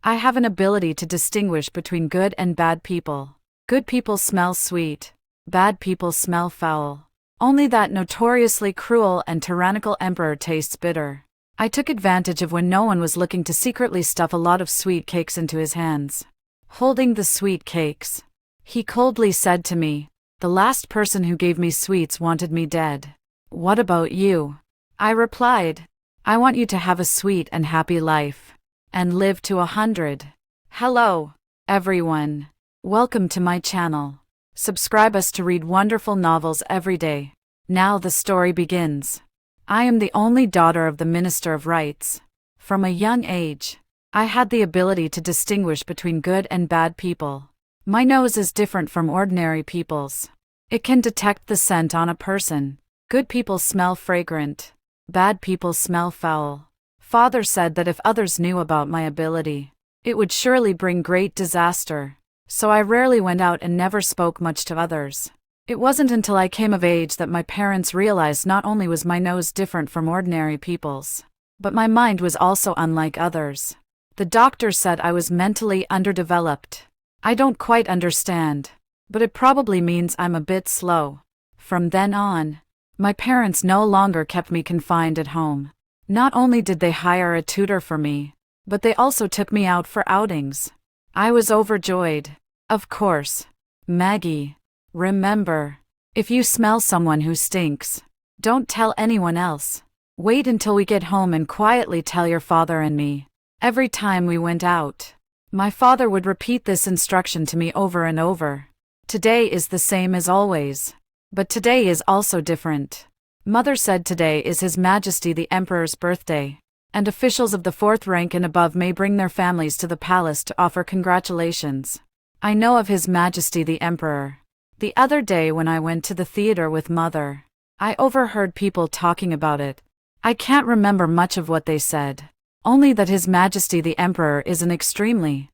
I have an ability to distinguish between good and bad people. Good people smell sweet. Bad people smell foul. Only that notoriously cruel and tyrannical emperor tastes bitter. I took advantage of when no one was looking to secretly stuff a lot of sweet cakes into his hands. Holding the sweet cakes, he coldly said to me, "The last person who gave me sweets wanted me dead. What about you?" I replied, "I want you to have a sweet and happy life. And live to 100. Hello, everyone. Welcome to my channel. Subscribe us to read wonderful novels every day. Now the story begins. I am the only daughter of the Minister of Rights. From a young age, I had the ability to distinguish between good and bad people. My nose is different from ordinary people's. It can detect the scent on a person. Good people smell fragrant. Bad people smell foul. Father said that if others knew about my ability, it would surely bring great disaster. So I rarely went out and never spoke much to others. It wasn't until I came of age that my parents realized not only was my nose different from ordinary people's, but my mind was also unlike others. The doctor said I was mentally underdeveloped. I don't quite understand, but it probably means I'm a bit slow. From then on, my parents no longer kept me confined at home. Not only did they hire a tutor for me, but they also took me out for outings. I was overjoyed. Of course. Maggie, remember, if you smell someone who stinks, don't tell anyone else. Wait until we get home and quietly tell your father and me. Every time we went out, my father would repeat this instruction to me over and over. Today is the same as always, but today is also different. Mother said today is His Majesty the Emperor's birthday, and officials of the 4th rank and above may bring their families to the palace to offer congratulations. I know of His Majesty the Emperor. The other day when I went to the theater with Mother, I overheard people talking about it. I can't remember much of what they said, only that His Majesty the Emperor is an extremely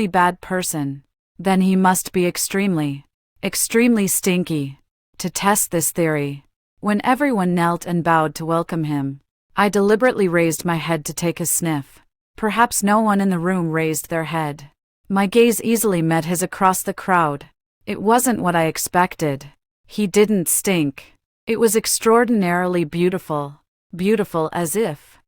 bad person. Then he must be extremely stinky. To test this theory, when everyone knelt and bowed to welcome him, I deliberately raised my head to take a sniff. Perhaps no one in the room raised their head. My gaze easily met his across the crowd. It wasn't what I expected. He didn't stink. It was extraordinarily beautiful. Beautiful as if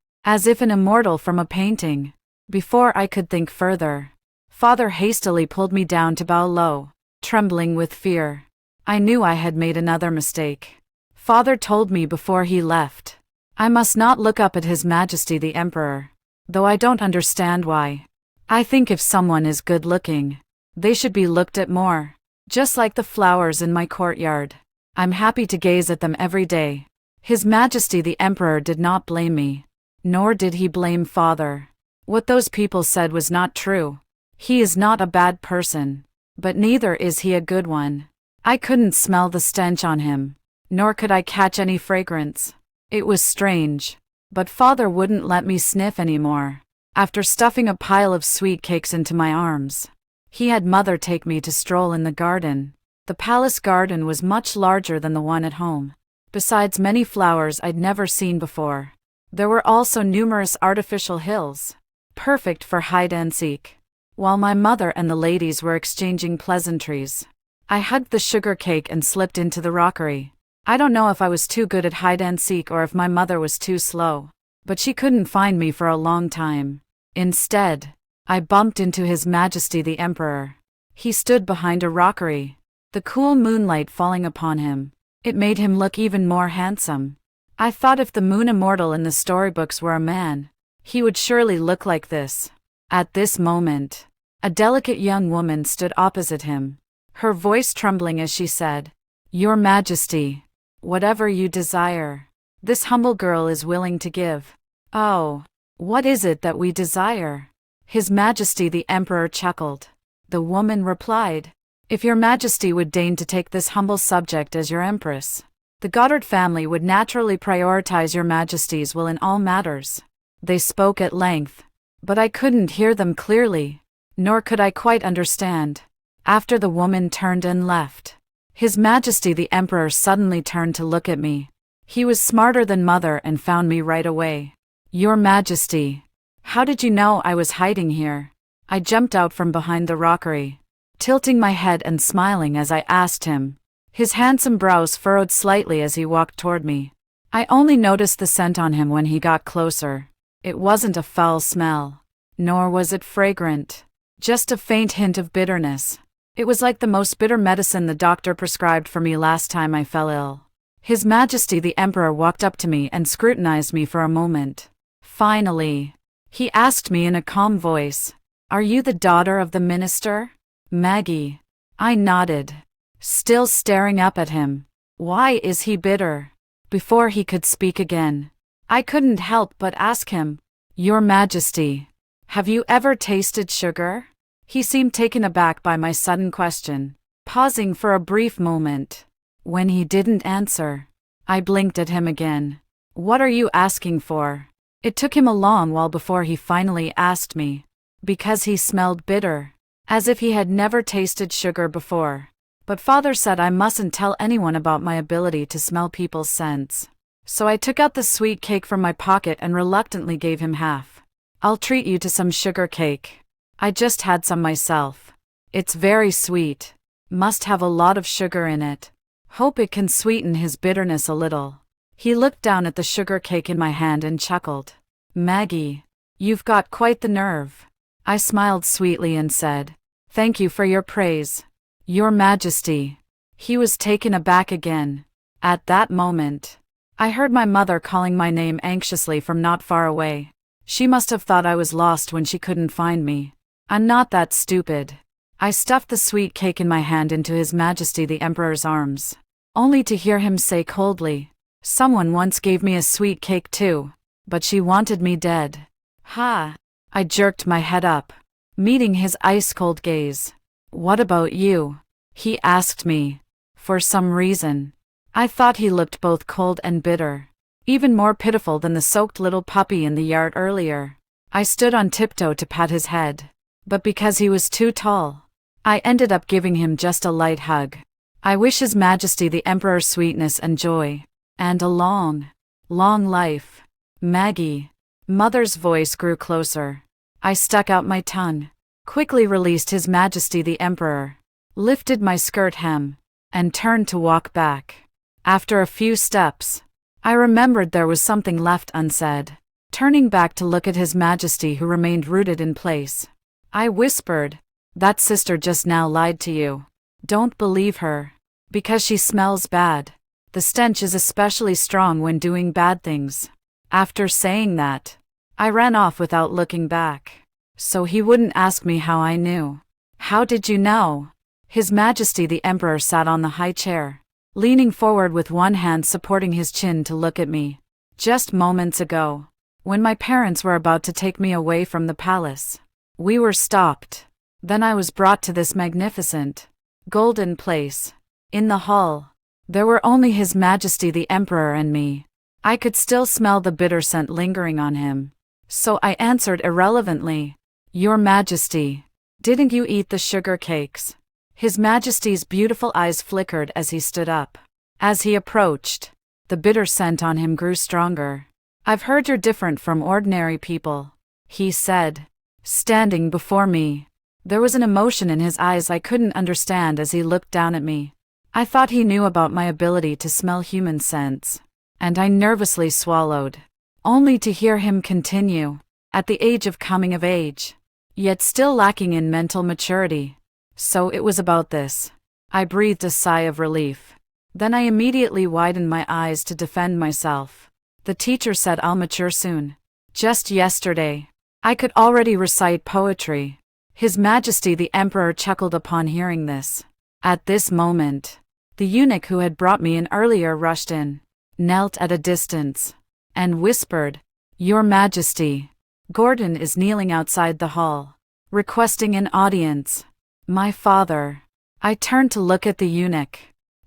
an immortal from a painting. Before I could think further, Father hastily pulled me down to bow low, trembling with fear. I knew I had made another mistake. Father told me before he left, I must not look up at His Majesty the Emperor, though I don't understand why. I think if someone is good looking, they should be looked at more. Just like the flowers in my courtyard. I'm happy to gaze at them every day. His Majesty the Emperor did not blame me, nor did he blame Father. What those people said was not true. He is not a bad person, but neither is he a good one. I couldn't smell the stench on him, nor could I catch any fragrance. It was strange, but Father wouldn't let me sniff anymore. After stuffing a pile of sweet cakes into my arms, he had Mother take me to stroll in the garden. The palace garden was much larger than the one at home. Besides many flowers I'd never seen before, there were also numerous artificial hills, perfect for hide and seek. While my mother and the ladies were exchanging pleasantries, I hugged the sugar cake and slipped into the rockery. I don't know if I was too good at hide and seek or if my mother was too slow, but she couldn't find me for a long time. Instead, I bumped into His Majesty the Emperor. He stood behind a rockery, the cool moonlight falling upon him. It made him look even more handsome. I thought if the moon immortal in the storybooks were a man, he would surely look like this. At this moment, a delicate young woman stood opposite him, her voice trembling as she said, "Your Majesty, whatever you desire, this humble girl is willing to give." "Oh, what is it that we desire?" His Majesty the Emperor chuckled. The woman replied, "If your Majesty would deign to take this humble subject as your Empress, the Goddard family would naturally prioritize your Majesty's will in all matters." They spoke at length, but I couldn't hear them clearly, nor could I quite understand. After the woman turned and left, His Majesty the Emperor suddenly turned to look at me. He was smarter than Mother and found me right away. "Your Majesty, How did you know I was hiding here? I jumped out from behind the rockery, tilting my head and smiling as I asked him. His handsome brows furrowed slightly as he walked toward me. I only noticed the scent on him when he got closer. It wasn't a foul smell, nor was it fragrant. Just a faint hint of bitterness. It was like the most bitter medicine the doctor prescribed for me last time I fell ill. His Majesty the Emperor walked up to me and scrutinized me for a moment. Finally, he asked me in a calm voice, "Are you the daughter of the minister, Maggie?" I nodded, still staring up at him. Why is he bitter? Before he could speak again, I couldn't help but ask him, "Your Majesty, have you ever tasted sugar?" He seemed taken aback by my sudden question, pausing for a brief moment. When he didn't answer, I blinked at him again. "What are you asking for?" It took him a long while before he finally asked me. Because he smelled bitter, as if he had never tasted sugar before. But Father said I mustn't tell anyone about my ability to smell people's scents. So I took out the sweet cake from my pocket and reluctantly gave him half. "I'll treat you to some sugar cake. I just had some myself. It's very sweet. Must have a lot of sugar in it. Hope it can sweeten his bitterness a little." He looked down at the sugar cake in my hand and chuckled. "Maggie, you've got quite the nerve." I smiled sweetly and said, "Thank you for your praise, Your Majesty." He was taken aback again. At that moment, I heard my mother calling my name anxiously from not far away. She must have thought I was lost when she couldn't find me. I'm not that stupid. I stuffed the sweet cake in my hand into His Majesty the Emperor's arms, only to hear him say coldly, "Someone once gave me a sweet cake too, but she wanted me dead." Ha! I jerked my head up, meeting his ice-cold gaze. "What about you?" he asked me. For some reason, I thought he looked both cold and bitter, even more pitiful than the soaked little puppy in the yard earlier. I stood on tiptoe to pat his head, but because he was too tall, I ended up giving him just a light hug. "I wish His Majesty the Emperor sweetness and joy, and a long, long life, Maggie." Mother's voice grew closer. I stuck out my tongue, quickly released His Majesty the Emperor, lifted my skirt hem, and turned to walk back. After a few steps, I remembered there was something left unsaid. Turning back to look at His Majesty, who remained rooted in place, I whispered, "That sister just now lied to you. Don't believe her. Because she smells bad. The stench is especially strong when doing bad things." After saying that, I ran off without looking back, so he wouldn't ask me how I knew. "How did you know?" His Majesty the Emperor sat on the high chair, leaning forward with one hand supporting his chin to look at me. "Just moments ago, when my parents were about to take me away from the palace, we were stopped. Then I was brought to this magnificent, golden place. In the hall, there were only His Majesty the Emperor and me. I could still smell the bitter scent lingering on him. So I answered irrelevantly, "Your Majesty, didn't you eat the sugar cakes?" His Majesty's beautiful eyes flickered as he stood up. As he approached, the bitter scent on him grew stronger. "I've heard you're different from ordinary people," he said, standing before me. There was an emotion in his eyes I couldn't understand as he looked down at me. I thought he knew about my ability to smell human scents, and I nervously swallowed, only to hear him continue. "At the age of coming of age, yet still lacking in mental maturity. So it was about this." I breathed a sigh of relief. Then I immediately widened my eyes to defend myself. "The teacher said I'll mature soon. Just yesterday, I could already recite poetry." His Majesty the Emperor chuckled upon hearing this. At this moment, the eunuch who had brought me in earlier rushed in, knelt at a distance, and whispered, "Your Majesty, Gordon is kneeling outside the hall, requesting an audience." My father. I turned to look at the eunuch.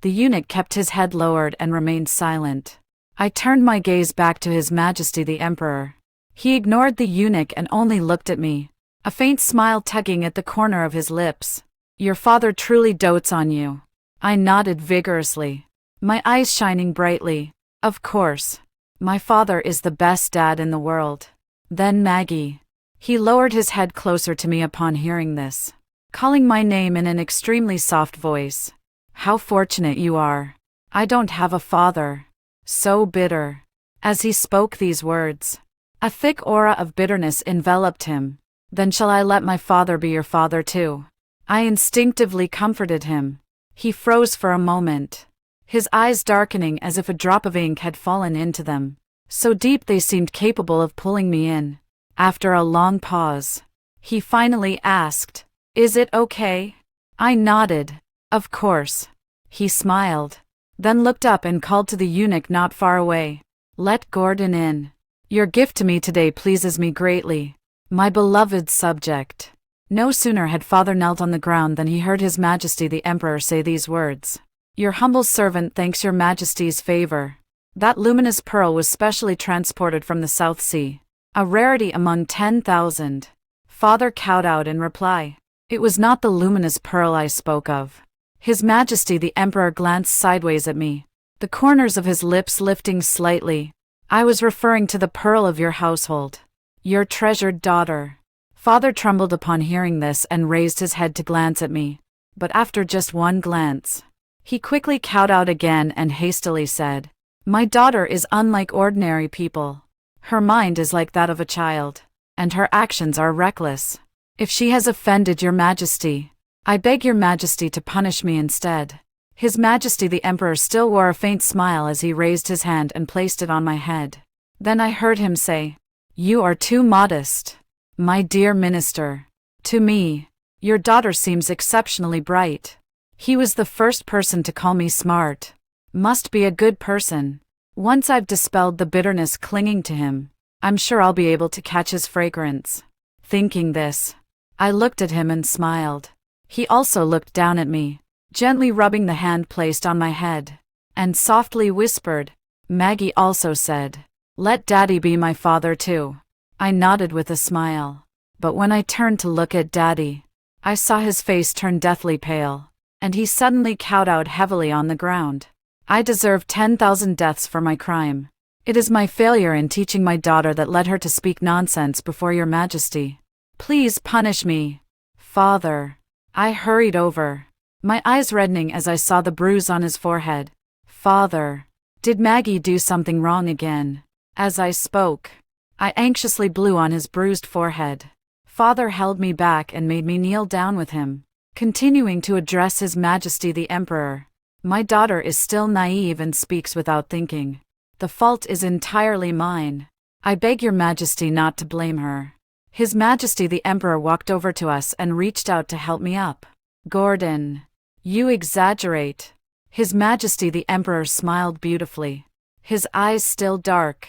The eunuch kept his head lowered and remained silent. I turned my gaze back to His Majesty the Emperor. He ignored the eunuch and only looked at me, a faint smile tugging at the corner of his lips. "Your father truly dotes on you." I nodded vigorously, my eyes shining brightly. "Of course. My father is the best dad in the world." Then Maggie. He lowered his head closer to me upon hearing this, calling my name in an extremely soft voice. How fortunate you are. I don't have a father. So bitter. As he spoke these words, a thick aura of bitterness enveloped him. Then shall I let my father be your father too? I instinctively comforted him. He froze for a moment, his eyes darkening as if a drop of ink had fallen into them, so deep they seemed capable of pulling me in. After a long pause, he finally asked, "Is it okay?" I nodded. "Of course." He smiled, then looked up and called to the eunuch not far away. "Let Gordon in. Your gift to me today pleases me greatly, my beloved subject." No sooner had father knelt on the ground than he heard His Majesty the Emperor say these words. "Your humble servant thanks your Majesty's favor." That luminous pearl was specially transported from the South Sea, a rarity among 10,000. Father kowtowed in reply. "It was not the luminous pearl I spoke of." His Majesty the Emperor glanced sideways at me, the corners of his lips lifting slightly. "I was referring to the pearl of your household, your treasured daughter." Father trembled upon hearing this and raised his head to glance at me, but after just one glance, he quickly kowtowed again and hastily said, "My daughter is unlike ordinary people. Her mind is like that of a child, and her actions are reckless. If she has offended your Majesty, I beg your Majesty to punish me instead." His Majesty the Emperor still wore a faint smile as he raised his hand and placed it on my head. Then I heard him say, "You are too modest, my dear minister. To me, your daughter seems exceptionally bright." He was the first person to call me smart. Must be a good person. Once I've dispelled the bitterness clinging to him, I'm sure I'll be able to catch his fragrance. Thinking this, I looked at him and smiled. He also looked down at me, gently rubbing the hand placed on my head, and softly whispered. Maggie also said, "Let Daddy be my father too." I nodded with a smile, but when I turned to look at Daddy, I saw his face turn deathly pale, and he suddenly kowtowed heavily on the ground. I deserve 10,000 deaths for my crime. It is my failure in teaching my daughter that led her to speak nonsense before your Majesty. Please punish me, Father. I hurried over, my eyes reddening as I saw the bruise on his forehead. Father, did Maggie do something wrong again? As I spoke, I anxiously blew on his bruised forehead. Father held me back and made me kneel down with him, continuing to address His Majesty the Emperor. My daughter is still naive and speaks without thinking. The fault is entirely mine. I beg your Majesty not to blame her. His Majesty the Emperor walked over to us and reached out to help me up. Gordon, you exaggerate. His Majesty the Emperor smiled beautifully, his eyes still dark.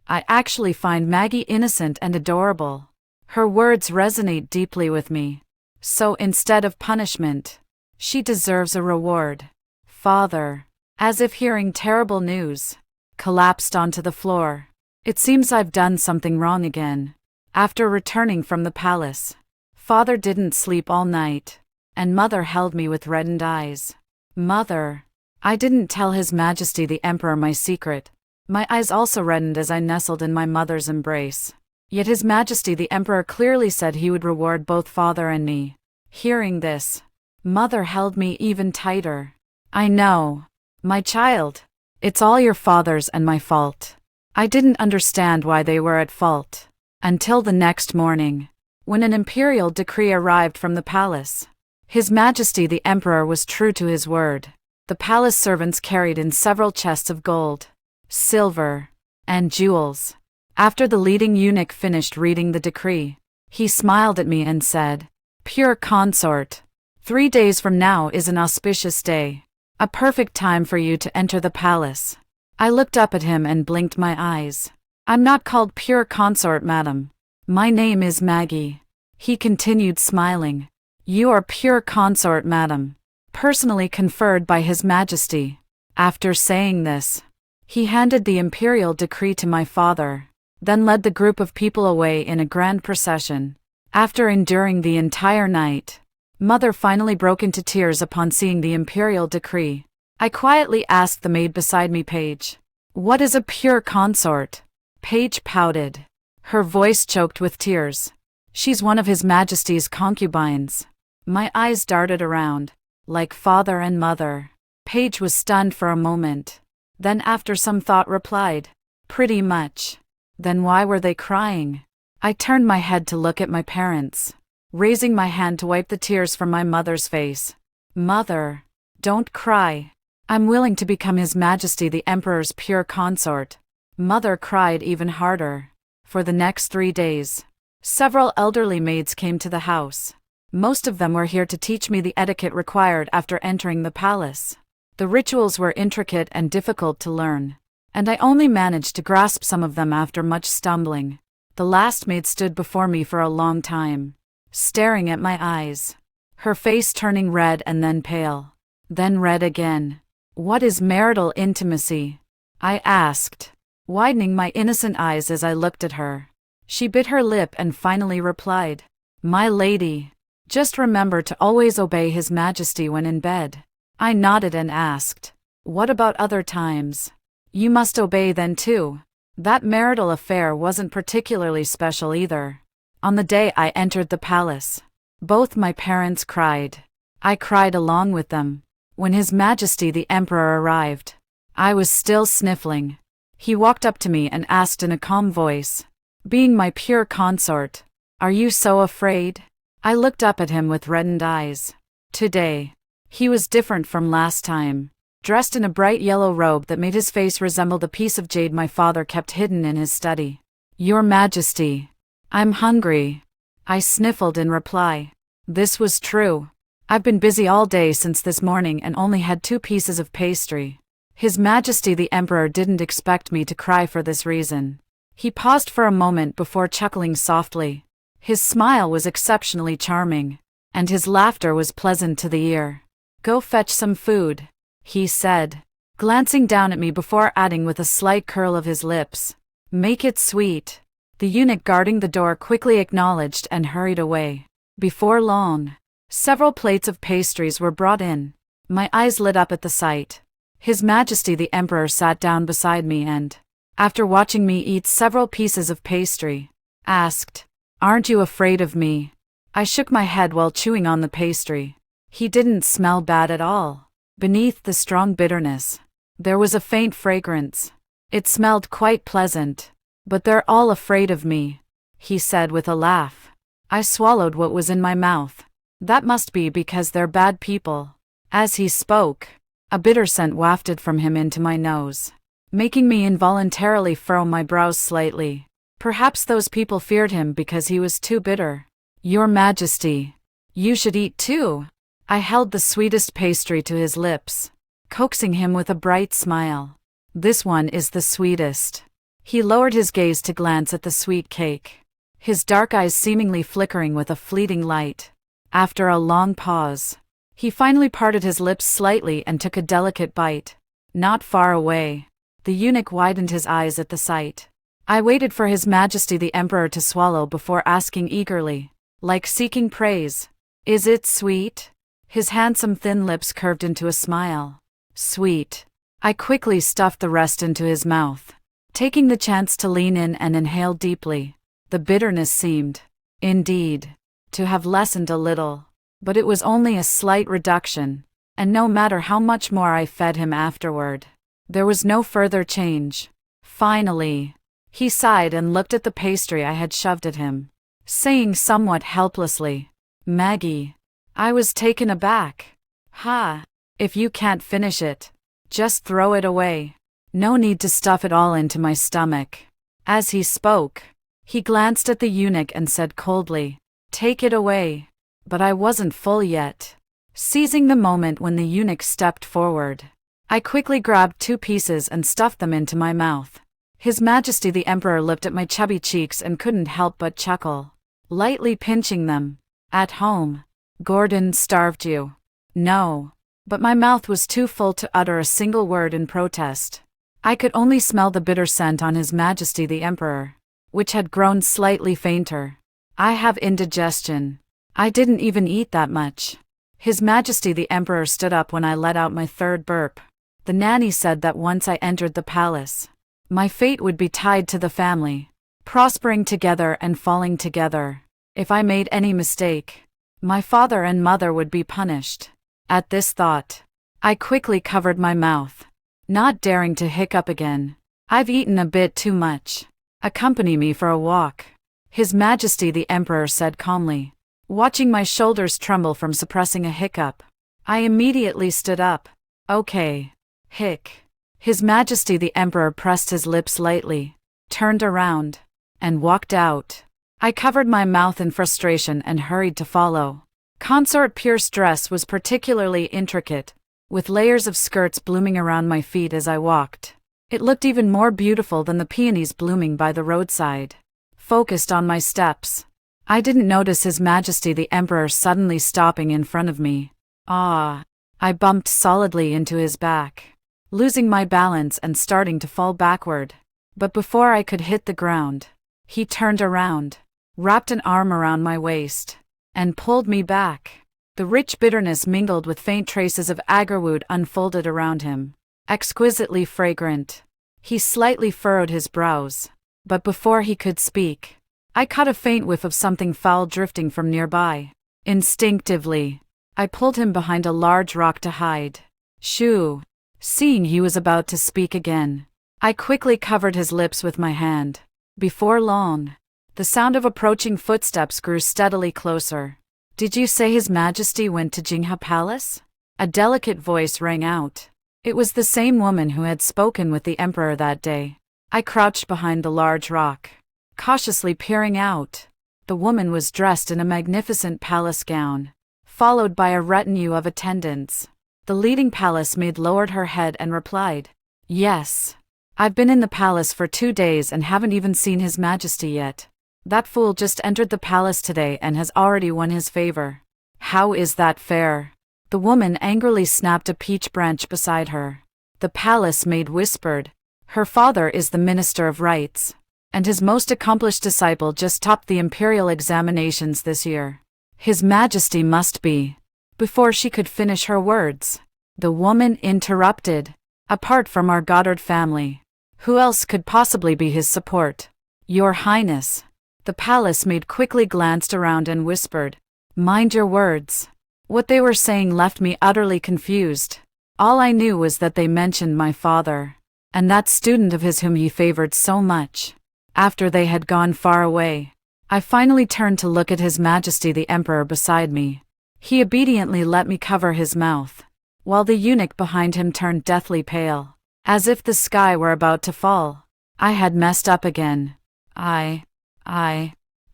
I actually find Maggie innocent and adorable. Her words resonate deeply with me. So instead of punishment, she deserves a reward. Father, as if hearing terrible news, collapsed onto the floor. It seems I've done something wrong again. After returning from the palace, Father didn't sleep all night, and Mother held me with reddened eyes. Mother, I didn't tell His Majesty the Emperor my secret. My eyes also reddened as I nestled in my mother's embrace. Yet His Majesty the Emperor clearly said he would reward both Father and me. Hearing this, Mother held me even tighter. I know, my child. It's all your father's and my fault. I didn't understand why they were at fault, until the next morning, when an imperial decree arrived from the palace. His Majesty the Emperor was true to his word. The palace servants carried in several chests of gold, silver, and jewels. After the leading eunuch finished reading the decree, he smiled at me and said, "Pure consort, 3 days from now is an auspicious day, a perfect time for you to enter the palace." I looked up at him and blinked my eyes. "I'm not called pure consort, madam. My name is Maggie." He continued smiling. "You are pure consort, madam, personally conferred by His Majesty." After saying this, he handed the imperial decree to my father, then led the group of people away in a grand procession. After enduring the entire night, Mother finally broke into tears upon seeing the imperial decree. I quietly asked the maid beside me, Paige, "What is a pure consort?" Paige pouted, her voice choked with tears. She's one of His Majesty's concubines. My eyes darted around, like father and mother. Paige was stunned for a moment. Then after some thought replied, "Pretty much." Then why were they crying? I turned my head to look at my parents, raising my hand to wipe the tears from my mother's face. "Mother, don't cry. I'm willing to become His Majesty the Emperor's pure consort." Mother cried even harder. For the next 3 days, several elderly maids came to the house. Most of them were here to teach me the etiquette required after entering the palace. The rituals were intricate and difficult to learn, and I only managed to grasp some of them after much stumbling. The last maid stood before me for a long time, staring at my eyes, her face turning red and then pale, then red again. "What is marital intimacy?" I asked, widening my innocent eyes as I looked at her. She bit her lip and finally replied, "My lady, just remember to always obey His Majesty when in bed." I nodded and asked, "What about other times?" "You must obey then too." That marital affair wasn't particularly special either. On the day I entered the palace, both my parents cried. I cried along with them. When His Majesty the Emperor arrived, I was still sniffling. He walked up to me and asked in a calm voice, "Being my pure consort, are you so afraid?" I looked up at him with reddened eyes. Today, he was different from last time, dressed in a bright yellow robe that made his face resemble the piece of jade my father kept hidden in his study. "Your Majesty, I'm hungry," I sniffled in reply. This was true. I've been busy all day since this morning and only had 2 pieces of pastry. His Majesty the Emperor didn't expect me to cry for this reason. He paused for a moment before chuckling softly. His smile was exceptionally charming, and his laughter was pleasant to the ear. "Go fetch some food," he said, glancing down at me before adding with a slight curl of his lips, "Make it sweet." The eunuch guarding the door quickly acknowledged and hurried away. Before long, several plates of pastries were brought in. My eyes lit up at the sight. His Majesty the Emperor sat down beside me and, after watching me eat several pieces of pastry, asked, "Aren't you afraid of me?" I shook my head while chewing on the pastry. He didn't smell bad at all. Beneath the strong bitterness, there was a faint fragrance. It smelled quite pleasant. "But they're all afraid of me," he said with a laugh. I swallowed what was in my mouth. "That must be because they're bad people." As he spoke, a bitter scent wafted from him into my nose, making me involuntarily furrow my brows slightly. Perhaps those people feared him because he was too bitter. "Your Majesty, you should eat too." I held the sweetest pastry to his lips, coaxing him with a bright smile. "This one is the sweetest." He lowered his gaze to glance at the sweet cake, his dark eyes seemingly flickering with a fleeting light. After a long pause, he finally parted his lips slightly and took a delicate bite. Not far away, the eunuch widened his eyes at the sight. I waited for His Majesty the Emperor to swallow before asking eagerly, like seeking praise, "Is it sweet?" His handsome thin lips curved into a smile. "Sweet." I quickly stuffed the rest into his mouth, taking the chance to lean in and inhale deeply. The bitterness seemed, indeed, to have lessened a little, but it was only a slight reduction, and no matter how much more I fed him afterward, there was no further change. Finally, he sighed and looked at the pastry I had shoved at him, saying somewhat helplessly, "Maggie." I was taken aback. "Ha! If you can't finish it, just throw it away. No need to stuff it all into my stomach." As he spoke, he glanced at the eunuch and said coldly, "Take it away." But I wasn't full yet. Seizing the moment when the eunuch stepped forward, I quickly grabbed 2 pieces and stuffed them into my mouth. His Majesty the Emperor looked at my chubby cheeks and couldn't help but chuckle, lightly pinching them. "At home, Gordon starved you." "No." But my mouth was too full to utter a single word in protest. I could only smell the bitter scent on His Majesty the Emperor, which had grown slightly fainter. "I have indigestion. I didn't even eat that much." His Majesty the Emperor stood up when I let out my 3rd burp. The nanny said that once I entered the palace, my fate would be tied to the family, prospering together and falling together. If I made any mistake, my father and mother would be punished. At this thought, I quickly covered my mouth, not daring to hiccup again. I've eaten a bit too much. Accompany me for a walk, His Majesty the Emperor said calmly, watching my shoulders tremble from suppressing a hiccup. I immediately stood up. Okay. Hic. His Majesty the Emperor pressed his lips lightly, turned around, and walked out. I covered my mouth in frustration and hurried to follow. Consort Pierce's dress was particularly intricate, with layers of skirts blooming around my feet as I walked. It looked even more beautiful than the peonies blooming by the roadside. Focused on my steps, I didn't notice His Majesty the Emperor suddenly stopping in front of me. I bumped solidly into his back, losing my balance and starting to fall backward. But before I could hit the ground, he turned around, wrapped an arm around my waist, and pulled me back. The rich bitterness mingled with faint traces of agarwood unfolded around him, exquisitely fragrant. He slightly furrowed his brows, but before he could speak, I caught a faint whiff of something foul drifting from nearby. Instinctively, I pulled him behind a large rock to hide. Shoo! Seeing he was about to speak again, I quickly covered his lips with my hand. Before long, the sound of approaching footsteps grew steadily closer. Did you say His Majesty went to Jingha Palace? A delicate voice rang out. It was the same woman who had spoken with the Emperor that day. I crouched behind the large rock, cautiously peering out. The woman was dressed in a magnificent palace gown, followed by a retinue of attendants. The leading palace maid lowered her head and replied, "Yes. I've been in the palace for 2 days and haven't even seen His Majesty yet. That fool just entered the palace today and has already won his favor. How is that fair?" The woman angrily snapped a peach branch beside her. The palace maid whispered, "Her father is the Minister of Rights, and his most accomplished disciple just topped the imperial examinations this year. His Majesty must be." Before she could finish her words, the woman interrupted, "Apart from our Goddard family, who else could possibly be his support? Your Highness." The palace maid quickly glanced around and whispered, "Mind your words." What they were saying left me utterly confused. All I knew was that they mentioned my father, and that student of his whom he favored so much. After they had gone far away, I finally turned to look at His Majesty the Emperor beside me. He obediently let me cover his mouth, while the eunuch behind him turned deathly pale, as if the sky were about to fall. I had messed up again.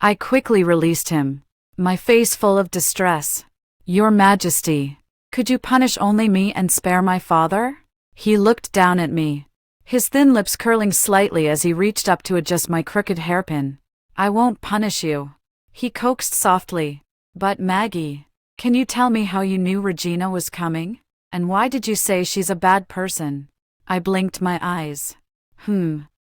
I quickly released him, my face full of distress. "Your Majesty, could you punish only me and spare my father?" He looked down at me, his thin lips curling slightly as he reached up to adjust my crooked hairpin. "I won't punish you," he coaxed softly. "But Maggie, can you tell me how you knew Regina was coming? And why did you say she's a bad person?" I blinked my eyes.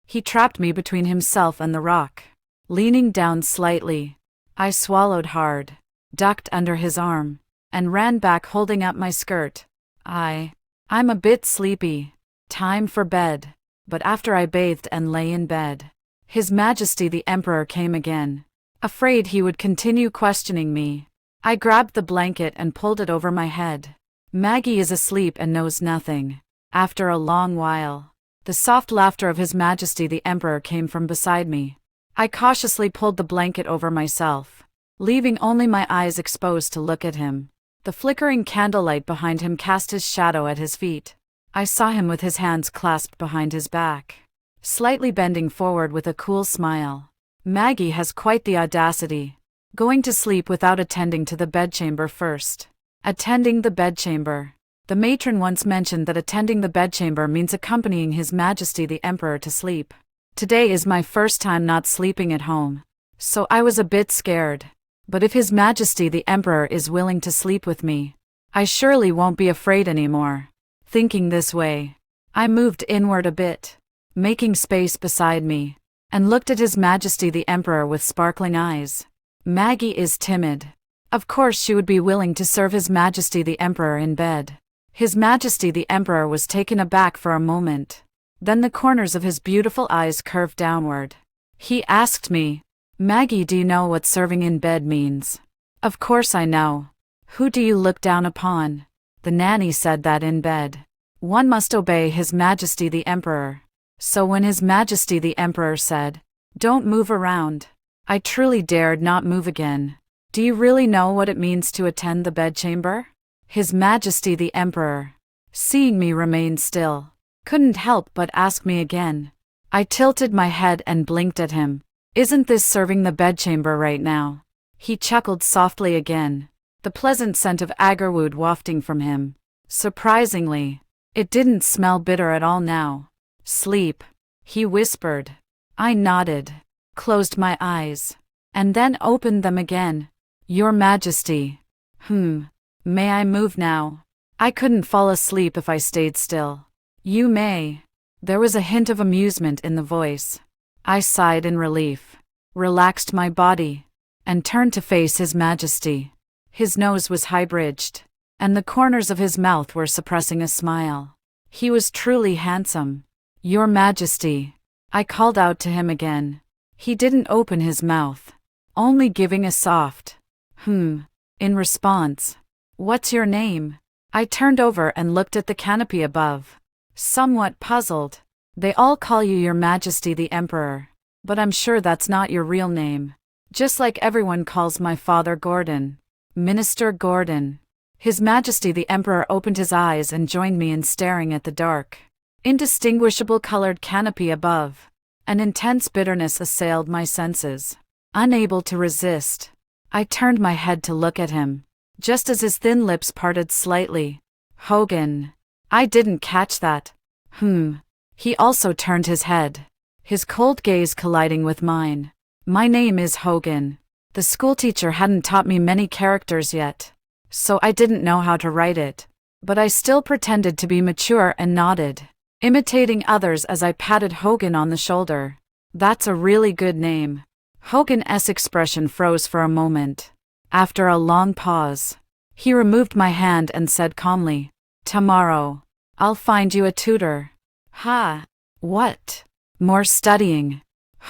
He trapped me between himself and the rock. Leaning down slightly, I swallowed hard, ducked under his arm, and ran back holding up my skirt. I'm a bit sleepy. Time for bed." But after I bathed and lay in bed, His Majesty the Emperor came again. Afraid he would continue questioning me, I grabbed the blanket and pulled it over my head. Maggie is asleep and knows nothing. After a long while, the soft laughter of His Majesty the Emperor came from beside me. I cautiously pulled the blanket over myself, leaving only my eyes exposed to look at him. The flickering candlelight behind him cast his shadow at his feet. I saw him with his hands clasped behind his back, slightly bending forward with a cool smile. Maggie has quite the audacity, going to sleep without attending to the bedchamber first. Attending the bedchamber. The matron once mentioned that attending the bedchamber means accompanying His Majesty the Emperor to sleep. Today is my first time not sleeping at home, so I was a bit scared. But if His Majesty the Emperor is willing to sleep with me, I surely won't be afraid anymore. Thinking this way, I moved inward a bit, making space beside me, and looked at His Majesty the Emperor with sparkling eyes. Maggie is timid. Of course she would be willing to serve His Majesty the Emperor in bed. His Majesty the Emperor was taken aback for a moment. Then the corners of his beautiful eyes curved downward. He asked me, Maggie, do you know what serving in bed means? Of course I know. Who do you look down upon? The nanny said that in bed one must obey His Majesty the Emperor. So when His Majesty the Emperor said, "Don't move around," I truly dared not move again. Do you really know what it means to attend the bedchamber? His Majesty the Emperor, seeing me remain still, couldn't help but ask me again. I tilted my head and blinked at him. Isn't this serving the bedchamber right now? He chuckled softly again, the pleasant scent of agarwood wafting from him. Surprisingly, it didn't smell bitter at all now. Sleep, he whispered. I nodded, closed my eyes, and then opened them again. Your Majesty. May I move now? I couldn't fall asleep if I stayed still. You may. There was a hint of amusement in the voice. I sighed in relief, relaxed my body, and turned to face His Majesty. His nose was high-bridged, and the corners of his mouth were suppressing a smile. He was truly handsome. Your Majesty, I called out to him again. He didn't open his mouth, only giving a soft, in response. What's your name? I turned over and looked at the canopy above, somewhat puzzled. They all call you Your Majesty the Emperor, but I'm sure that's not your real name. Just like everyone calls my father Gordon. Minister Gordon. His Majesty the Emperor opened his eyes and joined me in staring at the dark, indistinguishable colored canopy above. An intense bitterness assailed my senses. Unable to resist, I turned my head to look at him, just as his thin lips parted slightly. Hogan. I didn't catch that. He also turned his head, his cold gaze colliding with mine. My name is Hogan. The schoolteacher hadn't taught me many characters yet, so I didn't know how to write it. But I still pretended to be mature and nodded, imitating others as I patted Hogan on the shoulder. That's a really good name. Hogan's expression froze for a moment. After a long pause, he removed my hand and said calmly, "Tomorrow, I'll find you a tutor." Ha! What? More studying?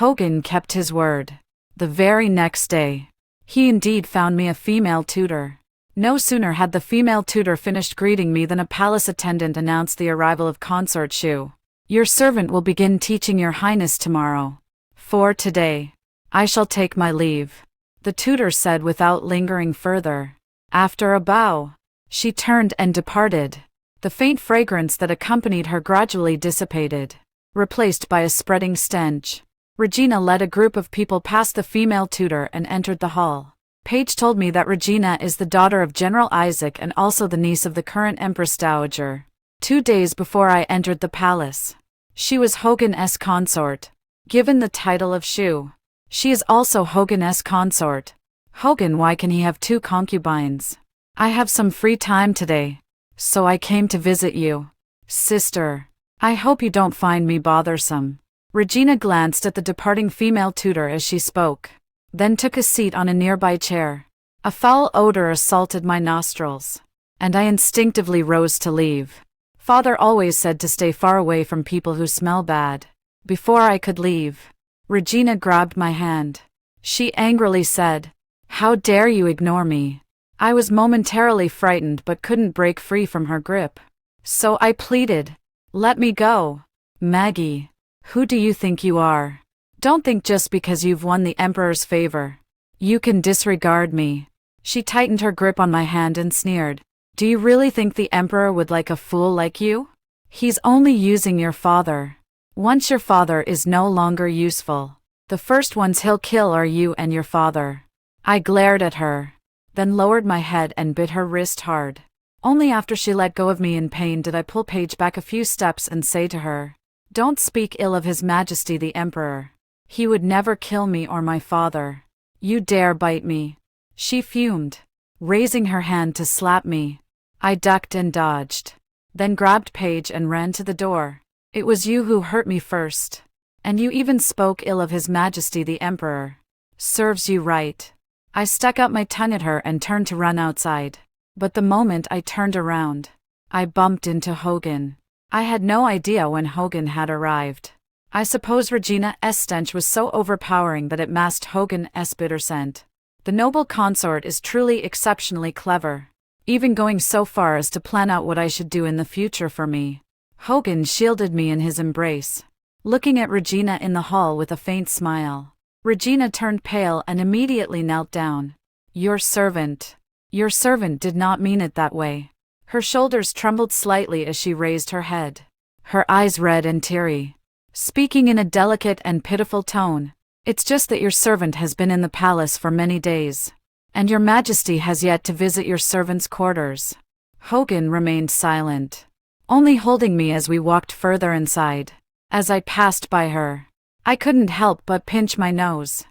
Hogan kept his word. The very next day, he indeed found me a female tutor. No sooner had the female tutor finished greeting me than a palace attendant announced the arrival of Consort Shu. Your servant will begin teaching your highness tomorrow. For today, I shall take my leave, the tutor said without lingering further. After a bow, she turned and departed. The faint fragrance that accompanied her gradually dissipated, replaced by a spreading stench. Regina led a group of people past the female tutor and entered the hall. Paige told me that Regina is the daughter of General Isaac and also the niece of the current Empress Dowager. 2 days before I entered the palace, she was Hogan's consort, given the title of Shu. She is also Hogan's consort. Hogan, why can he have 2 concubines? I have some free time today, so I came to visit you. Sister, I hope you don't find me bothersome. Regina glanced at the departing female tutor as she spoke, then took a seat on a nearby chair. A foul odor assaulted my nostrils, and I instinctively rose to leave. Father always said to stay far away from people who smell bad. Before I could leave, Regina grabbed my hand. She angrily said, "How dare you ignore me?" I was momentarily frightened but couldn't break free from her grip. So I pleaded, "Let me go. Maggie, who do you think you are? Don't think just because you've won the Emperor's favor, you can disregard me." She tightened her grip on my hand and sneered. "Do you really think the Emperor would like a fool like you? He's only using your father. Once your father is no longer useful, the first ones he'll kill are you and your father." I glared at her, then lowered my head and bit her wrist hard. Only after she let go of me in pain did I pull Paige back a few steps and say to her, "Don't speak ill of His Majesty the Emperor. He would never kill me or my father. You dare bite me." She fumed, raising her hand to slap me. I ducked and dodged, then grabbed Paige and ran to the door. "It was you who hurt me first. And you even spoke ill of His Majesty the Emperor. Serves you right." I stuck out my tongue at her and turned to run outside. But the moment I turned around, I bumped into Hogan. I had no idea when Hogan had arrived. I suppose Regina's stench was so overpowering that it masked Hogan's bitter scent. The noble consort is truly exceptionally clever, even going so far as to plan out what I should do in the future for me. Hogan shielded me in his embrace, looking at Regina in the hall with a faint smile. Regina turned pale and immediately knelt down. Your servant did not mean it that way. Her shoulders trembled slightly as she raised her head, her eyes red and teary, speaking in a delicate and pitiful tone. It's just that your servant has been in the palace for many days, and your majesty has yet to visit your servant's quarters. Hogan remained silent, only holding me as we walked further inside. As I passed by her, I couldn't help but pinch my nose.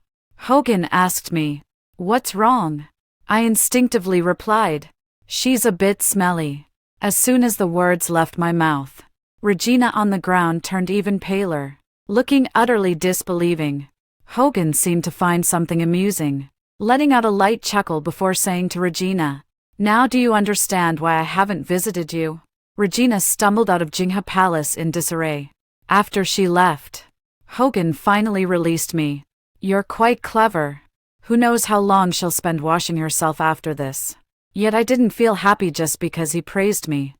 Hogan asked me, "What's wrong?" I instinctively replied, "She's a bit smelly." As soon as the words left my mouth, Regina on the ground turned even paler, looking utterly disbelieving. Hogan seemed to find something amusing, letting out a light chuckle before saying to Regina, "Now do you understand why I haven't visited you?" Regina stumbled out of Jingha Palace in disarray. After she left, Hogan finally released me. "You're quite clever. Who knows how long she'll spend washing herself after this?" Yet I didn't feel happy just because he praised me.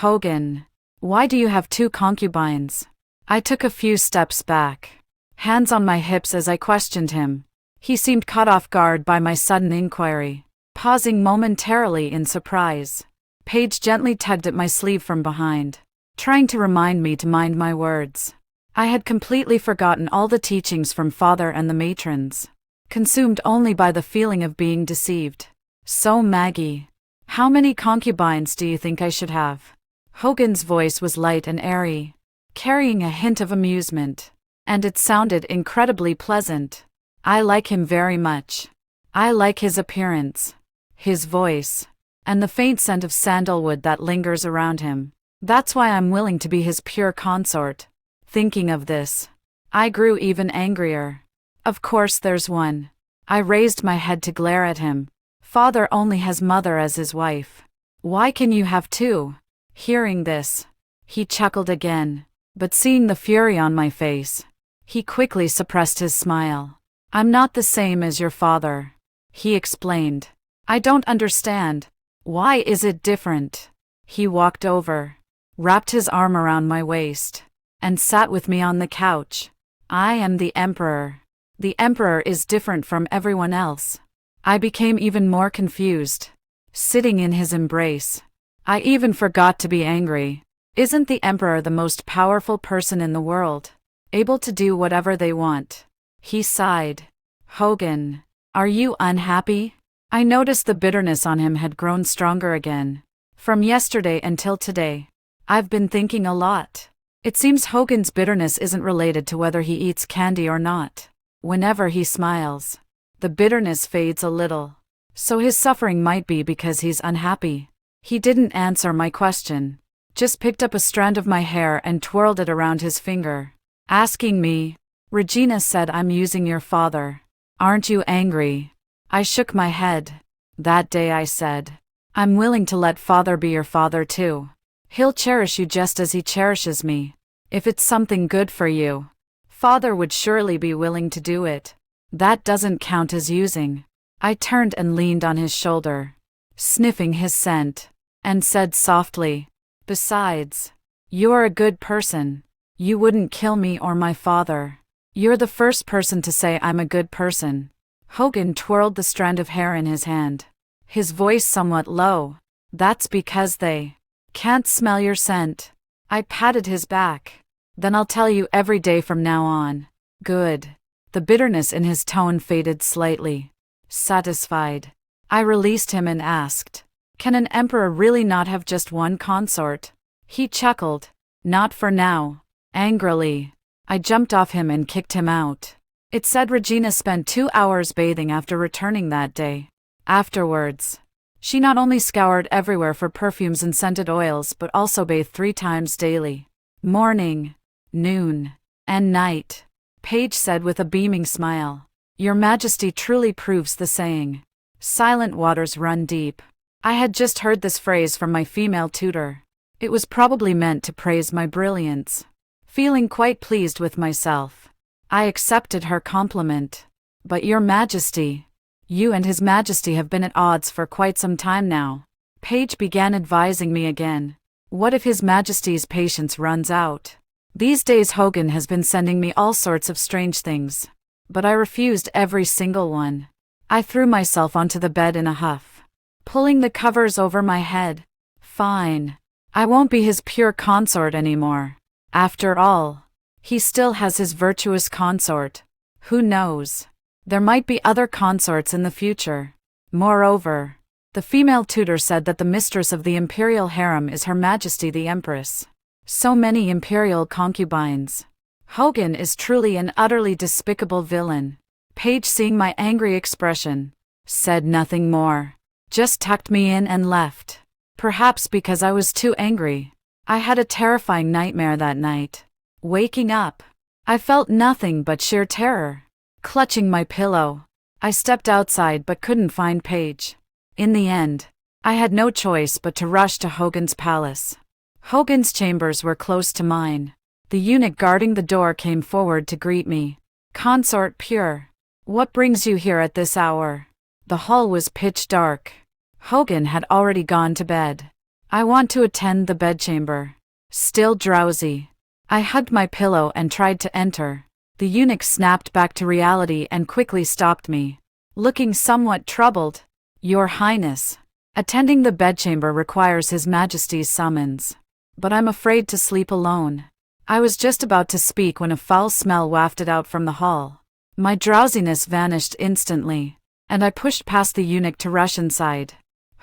"Hogan, why do you have 2 concubines?" I took a few steps back, hands on my hips as I questioned him. He seemed caught off guard by my sudden inquiry, pausing momentarily in surprise. Paige gently tugged at my sleeve from behind, trying to remind me to mind my words. I had completely forgotten all the teachings from father and the matrons, consumed only by the feeling of being deceived. "So Maggie, how many concubines do you think I should have?" Hogan's voice was light and airy, carrying a hint of amusement, and it sounded incredibly pleasant. "I like him very much. I like his appearance, his voice, and the faint scent of sandalwood that lingers around him. That's why I'm willing to be his pure consort." Thinking of this, I grew even angrier. "Of course there's one." I raised my head to glare at him. "Father only has mother as his wife. Why can you have 2? Hearing this, he chuckled again, but seeing the fury on my face, he quickly suppressed his smile. "I'm not the same as your father," he explained. "I don't understand. Why is it different?" He walked over, wrapped his arm around my waist, and sat with me on the couch. "I am the emperor. The emperor is different from everyone else." I became even more confused, sitting in his embrace. I even forgot to be angry. Isn't the emperor the most powerful person in the world, able to do whatever they want? He sighed. "Hogan, are you unhappy?" I noticed the bitterness on him had grown stronger again. "From yesterday until today, I've been thinking a lot. It seems Hogan's bitterness isn't related to whether he eats candy or not. Whenever he smiles, the bitterness fades a little. So his suffering might be because he's unhappy." He didn't answer my question, just picked up a strand of my hair and twirled it around his finger, asking me, "Regina said I'm using your father. Aren't you angry?" I shook my head. That day I said, "I'm willing to let father be your father too. He'll cherish you just as he cherishes me. If it's something good for you, father would surely be willing to do it. That doesn't count as using." I turned and leaned on his shoulder, sniffing his scent, and said softly, "Besides, you're a good person. You wouldn't kill me or my father." "You're the first person to say I'm a good person." Hogan twirled the strand of hair in his hand, his voice somewhat low. "That's because they can't smell your scent." I patted his back. "Then I'll tell you every day from now on." "Good." The bitterness in his tone faded slightly. Satisfied, I released him and asked, "Can an emperor really not have just one consort?" He chuckled. "Not for now." Angrily, I jumped off him and kicked him out. It said Regina spent 2 hours bathing after returning that day. Afterwards, she not only scoured everywhere for perfumes and scented oils but also bathed 3 times daily. Morning, noon, and night. Paige said with a beaming smile, "Your Majesty truly proves the saying, 'Silent waters run deep.'" I had just heard this phrase from my female tutor. It was probably meant to praise my brilliance. feeling quite pleased with myself. I accepted her compliment. But Your Majesty, you and His Majesty have been at odds for quite some time now. Paige began advising me again. What if His Majesty's patience runs out? These days Hogan has been sending me all sorts of strange things. But I refused every single one. I threw myself onto the bed in a huff, pulling the covers over my head. Fine. I won't be his pure consort anymore. After all, he still has his virtuous consort. Who knows? There might be other consorts in the future. Moreover, the female tutor said that the mistress of the imperial harem is Her Majesty the Empress. So many imperial concubines. Hogan is truly an utterly despicable villain. Paige, seeing my angry expression, said nothing more, just tucked me in and left. Perhaps because I was too angry. I had a terrifying nightmare that night. Waking up, I felt nothing but sheer terror. Clutching my pillow, I stepped outside but couldn't find Paige. In the end, I had no choice but to rush to Hogan's palace. Hogan's chambers were close to mine. The eunuch guarding the door came forward to greet me. Consort pure. What brings you here at this hour? The hall was pitch dark. Hogan had already gone to bed. I want to attend the bedchamber. Still drowsy, I hugged my pillow and tried to enter. The eunuch snapped back to reality and quickly stopped me, looking somewhat troubled. Your Highness, attending the bedchamber requires His Majesty's summons. But I'm afraid to sleep alone. I was just about to speak when a foul smell wafted out from the hall. My drowsiness vanished instantly, and I pushed past the eunuch to rush inside.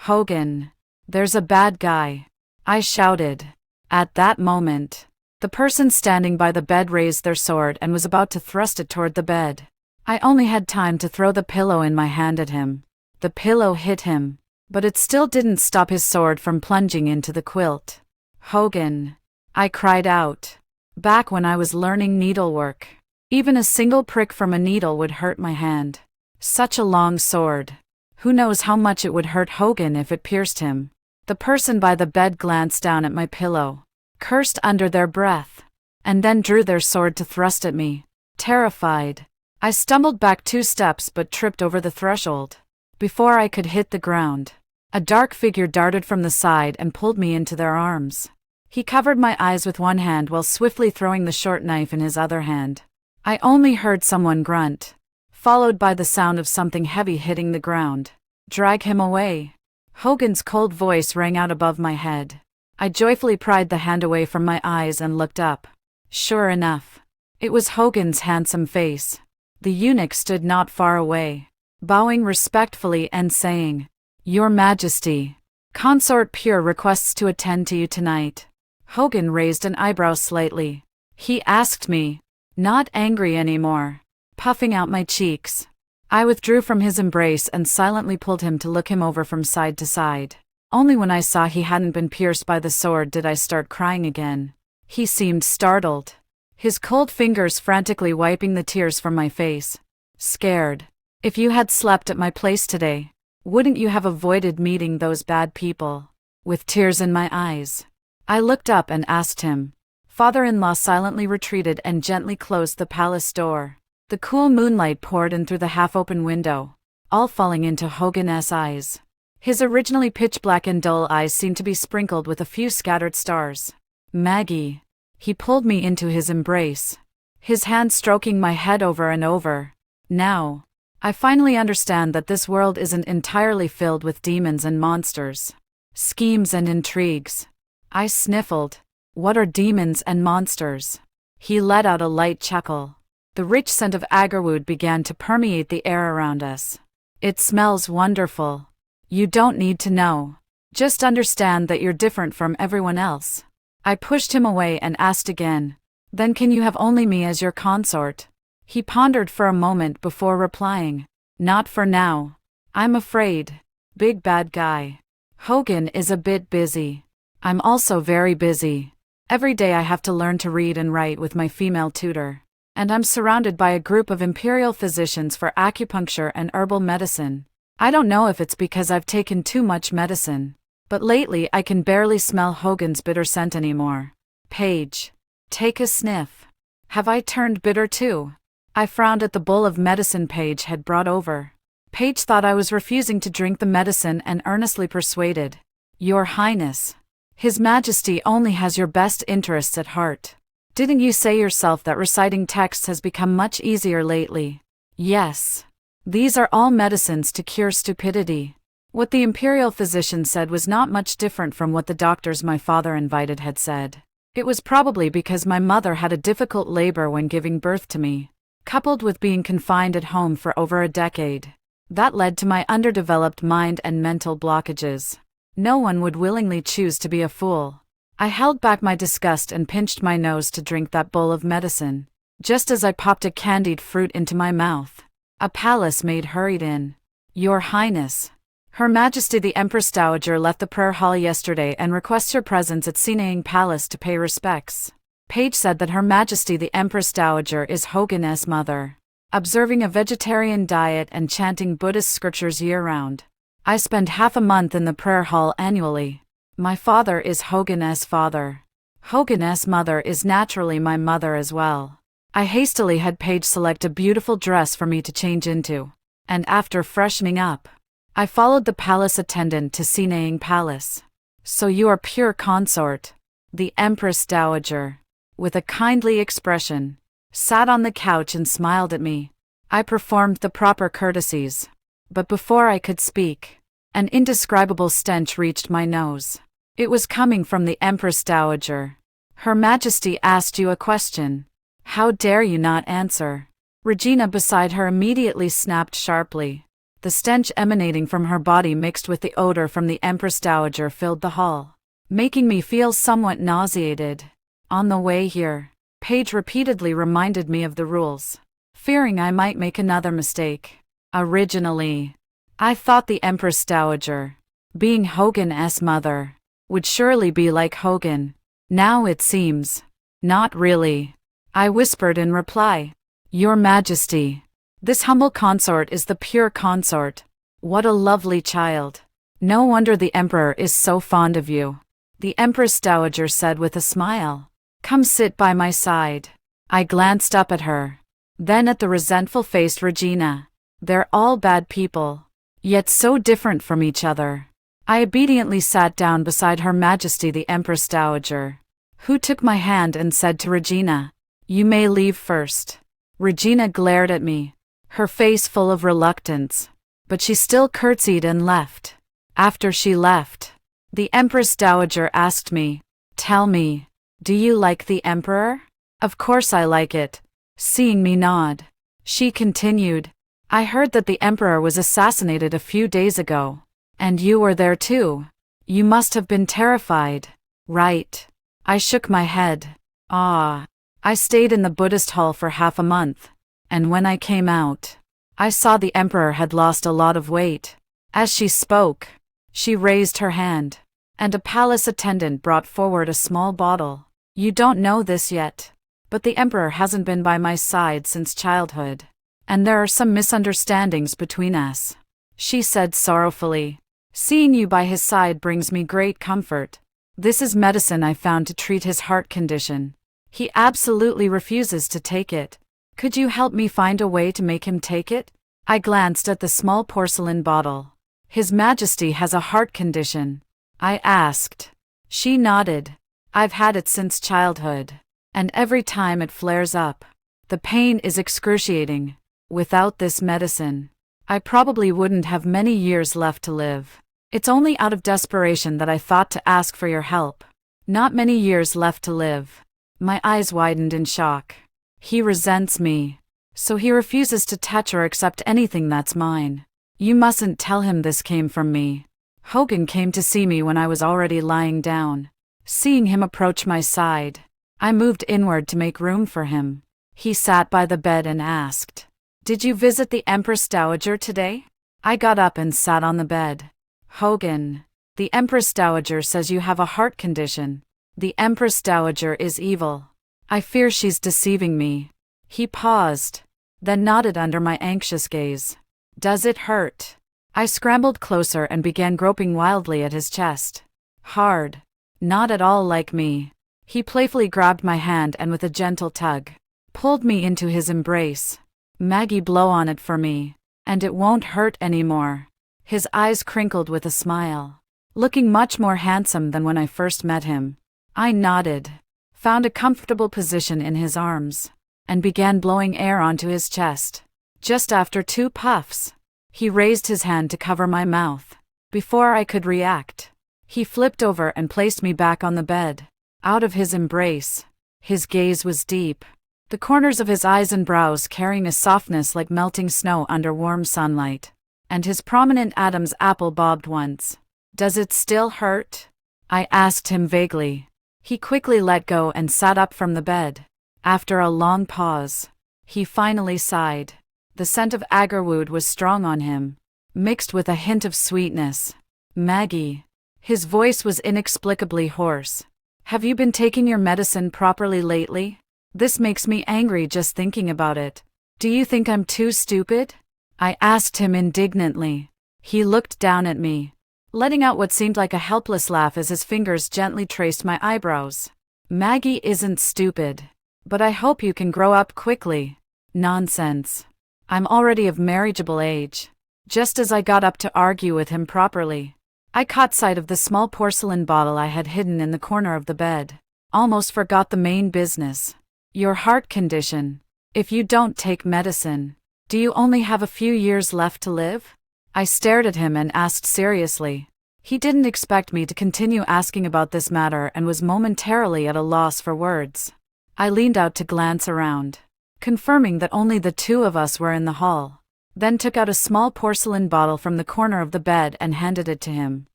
Hogan, there's a bad guy, I shouted. At that moment, the person standing by the bed raised their sword and was about to thrust it toward the bed. I only had time to throw the pillow in my hand at him. The pillow hit him, but it still didn't stop his sword from plunging into the quilt. Hogan, I cried out. Back when I was learning needlework, even a single prick from a needle would hurt my hand. Such a long sword. Who knows how much it would hurt Hogan if it pierced him. The person by the bed glanced down at my pillow, cursed under their breath, and then drew their sword to thrust at me. Terrified, I stumbled back 2 steps but tripped over the threshold. Before I could hit the ground, a dark figure darted from the side and pulled me into their arms. He covered my eyes with one hand while swiftly throwing the short knife in his other hand. I only heard someone grunt, followed by the sound of something heavy hitting the ground. Drag him away. Hogan's cold voice rang out above my head. I joyfully pried the hand away from my eyes and looked up. Sure enough, it was Hogan's handsome face. The eunuch stood not far away, bowing respectfully and saying, Your Majesty, Consort Pure requests to attend to you tonight. Hogan raised an eyebrow slightly. He asked me, not angry anymore, puffing out my cheeks. I withdrew from his embrace and silently pulled him to look him over from side to side. Only when I saw he hadn't been pierced by the sword did I start crying again. He seemed startled, his cold fingers frantically wiping the tears from my face. Scared. If you had slept at my place today, wouldn't you have avoided meeting those bad people? With tears in my eyes, I looked up and asked him. Father-in-law silently retreated and gently closed the palace door. The cool moonlight poured in through the half-open window, all falling into Hogan's eyes. His originally pitch-black and dull eyes seemed to be sprinkled with a few scattered stars. Maggie. He pulled me into his embrace, his hand stroking my head over and over. Now, I finally understand that this world isn't entirely filled with demons and monsters, schemes and intrigues. I sniffled. What are demons and monsters? He let out a light chuckle. The rich scent of agarwood began to permeate the air around us. It smells wonderful. You don't need to know. Just understand that you're different from everyone else. I pushed him away and asked again, Then can you have only me as your consort? He pondered for a moment before replying, Not for now. I'm afraid. Big bad guy. Hogan is a bit busy. I'm also very busy. Every day I have to learn to read and write with my female tutor. And I'm surrounded by a group of imperial physicians for acupuncture and herbal medicine. I don't know if it's because I've taken too much medicine, but lately I can barely smell Hogan's bitter scent anymore. Paige. Take a sniff. Have I turned bitter too? I frowned at the bowl of medicine Paige had brought over. Paige thought I was refusing to drink the medicine and earnestly persuaded. Your Highness. His Majesty only has your best interests at heart. Didn't you say yourself that reciting texts has become much easier lately? Yes. These are all medicines to cure stupidity. What the imperial physician said was not much different from what the doctors my father invited had said. It was probably because my mother had a difficult labor when giving birth to me, coupled with being confined at home for over a decade. That led to my underdeveloped mind and mental blockages. No one would willingly choose to be a fool. I held back my disgust and pinched my nose to drink that bowl of medicine. Just as I popped a candied fruit into my mouth, a palace maid hurried in. Your Highness. Her Majesty the Empress Dowager left the prayer hall yesterday and requests your presence at Sinaying Palace to pay respects. Paige said that Her Majesty the Empress Dowager is Hogan's mother, observing a vegetarian diet and chanting Buddhist scriptures year-round. I spend half a month in the prayer hall annually. My father is Hogan's father. Hogan's mother is naturally my mother as well. I hastily had Paige select a beautiful dress for me to change into, and after freshening up, I followed the palace attendant to Sinaying Palace. So you are pure consort. The Empress Dowager, with a kindly expression, sat on the couch and smiled at me. I performed the proper courtesies. But before I could speak, an indescribable stench reached my nose. It was coming from the Empress Dowager. Her Majesty asked you a question. How dare you not answer? Regina beside her immediately snapped sharply. The stench emanating from her body mixed with the odor from the Empress Dowager filled the hall, making me feel somewhat nauseated. On the way here, Paige repeatedly reminded me of the rules, fearing I might make another mistake. Originally, I thought the Empress Dowager, being Hogan's mother, would surely be like Hogan. Now it seems, not really. I whispered in reply. Your Majesty. This humble consort is the pure consort. What a lovely child. No wonder the Emperor is so fond of you. The Empress Dowager said with a smile. Come sit by my side. I glanced up at her, then at the resentful-faced Regina. They're all bad people, yet so different from each other. I obediently sat down beside Her Majesty the Empress Dowager, who took my hand and said to Regina, You may leave first. Regina glared at me, her face full of reluctance, but she still curtsied and left. After she left, the Empress Dowager asked me, Tell me, do you like the Emperor? Of course I like it. Seeing me nod, she continued, I heard that the Emperor was assassinated a few days ago, and you were there too. You must have been terrified, right? I shook my head. I stayed in the Buddhist hall for half a month, and when I came out, I saw the Emperor had lost a lot of weight. As she spoke, she raised her hand, and a palace attendant brought forward a small bottle. You don't know this yet, but the Emperor hasn't been by my side since childhood, and there are some misunderstandings between us, she said sorrowfully. Seeing you by his side brings me great comfort. This is medicine I found to treat his heart condition. He absolutely refuses to take it. Could you help me find a way to make him take it? I glanced at the small porcelain bottle. His Majesty has a heart condition, I asked. She nodded. I've had it since childhood, and every time it flares up, the pain is excruciating. Without this medicine, I probably wouldn't have many years left to live. It's only out of desperation that I thought to ask for your help. Not many years left to live. My eyes widened in shock. He resents me, so he refuses to touch or accept anything that's mine. You mustn't tell him this came from me. Hogan came to see me when I was already lying down. Seeing him approach my side, I moved inward to make room for him. He sat by the bed and asked, Did you visit the Empress Dowager today? I got up and sat on the bed. Hogan, the Empress Dowager says you have a heart condition. The Empress Dowager is evil. I fear she's deceiving me. He paused, then nodded under my anxious gaze. Does it hurt? I scrambled closer and began groping wildly at his chest. Hard. Not at all like me. He playfully grabbed my hand and with a gentle tug, pulled me into his embrace. Maggie, blow on it for me, and it won't hurt anymore. His eyes crinkled with a smile, looking much more handsome than when I first met him. I nodded, found a comfortable position in his arms, and began blowing air onto his chest. Just after 2 puffs, he raised his hand to cover my mouth. Before I could react, he flipped over and placed me back on the bed. Out of his embrace, his gaze was deep, the corners of his eyes and brows carrying a softness like melting snow under warm sunlight, and his prominent Adam's apple bobbed once. "Does it still hurt?" I asked him vaguely. He quickly let go and sat up from the bed. After a long pause, he finally sighed. The scent of agarwood was strong on him, mixed with a hint of sweetness. "Maggie." His voice was inexplicably hoarse. "Have you been taking your medicine properly lately? This makes me angry just thinking about it. Do you think I'm too stupid?" I asked him indignantly. He looked down at me, letting out what seemed like a helpless laugh as his fingers gently traced my eyebrows. "Maggie isn't stupid, but I hope you can grow up quickly." Nonsense. I'm already of marriageable age. Just as I got up to argue with him properly, I caught sight of the small porcelain bottle I had hidden in the corner of the bed. Almost forgot the main business. "Your heart condition. If you don't take medicine, do you only have a few years left to live?" I stared at him and asked seriously. He didn't expect me to continue asking about this matter and was momentarily at a loss for words. I leaned out to glance around, confirming that only the 2 of us were in the hall, then took out a small porcelain bottle from the corner of the bed and handed it to him.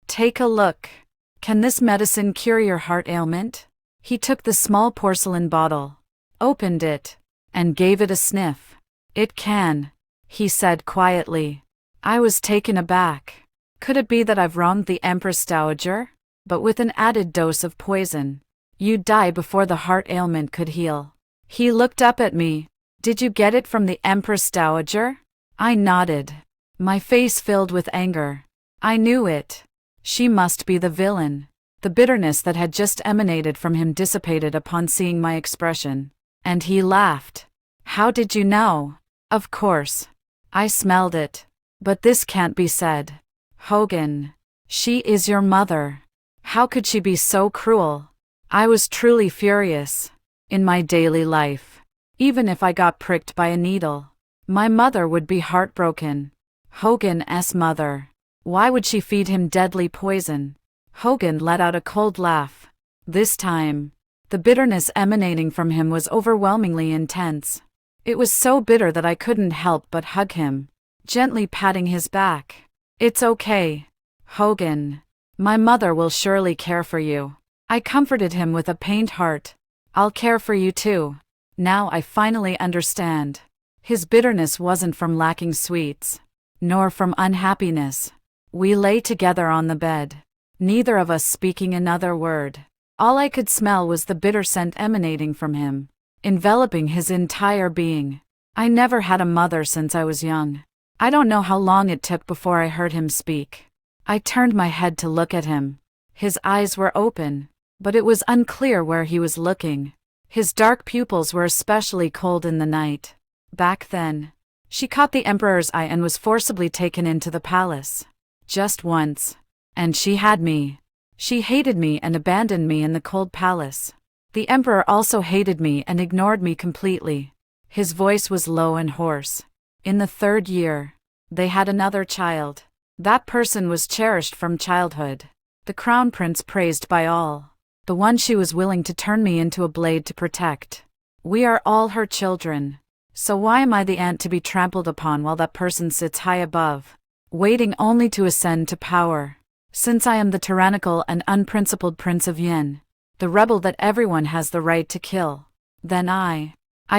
"Take a look. Can this medicine cure your heart ailment?" He took the small porcelain bottle, opened it, and gave it a sniff. "It can," he said quietly. I was taken aback. Could it be that I've wronged the Empress Dowager? But with an added dose of poison, you'd die before the heart ailment could heal. He looked up at me. "Did you get it from the Empress Dowager?" I nodded, my face filled with anger. I knew it. She must be the villain. The bitterness that had just emanated from him dissipated upon seeing my expression, and he laughed. "How did you know?" "Of course. I smelled it. But this can't be said. Hogan. She is your mother. How could she be so cruel?" I was truly furious. In my daily life, even if I got pricked by a needle, my mother would be heartbroken. Hogan's mother. Why would she feed him deadly poison? Hogan let out a cold laugh. This time, the bitterness emanating from him was overwhelmingly intense. It was so bitter that I couldn't help but hug him, gently patting his back. "It's okay, Hogan. My mother will surely care for you." I comforted him with a pained heart. "I'll care for you too. Now I finally understand." His bitterness wasn't from lacking sweets, nor from unhappiness. We lay together on the bed, neither of us speaking another word. All I could smell was the bitter scent emanating from him, enveloping his entire being. I never had a mother since I was young. I don't know how long it took before I heard him speak. I turned my head to look at him. His eyes were open, but it was unclear where he was looking. His dark pupils were especially cold in the night. Back then, she caught the Emperor's eye and was forcibly taken into the palace. Just once. And she had me. She hated me and abandoned me in the cold palace. The Emperor also hated me and ignored me completely. His voice was low and hoarse. In the 3rd year, they had another child. That person was cherished from childhood. The crown prince praised by all. The one she was willing to turn me into a blade to protect. We are all her children. So why am I the ant to be trampled upon while that person sits high above, waiting only to ascend to power? Since I am the tyrannical and unprincipled Prince of Yin, the rebel that everyone has the right to kill, then I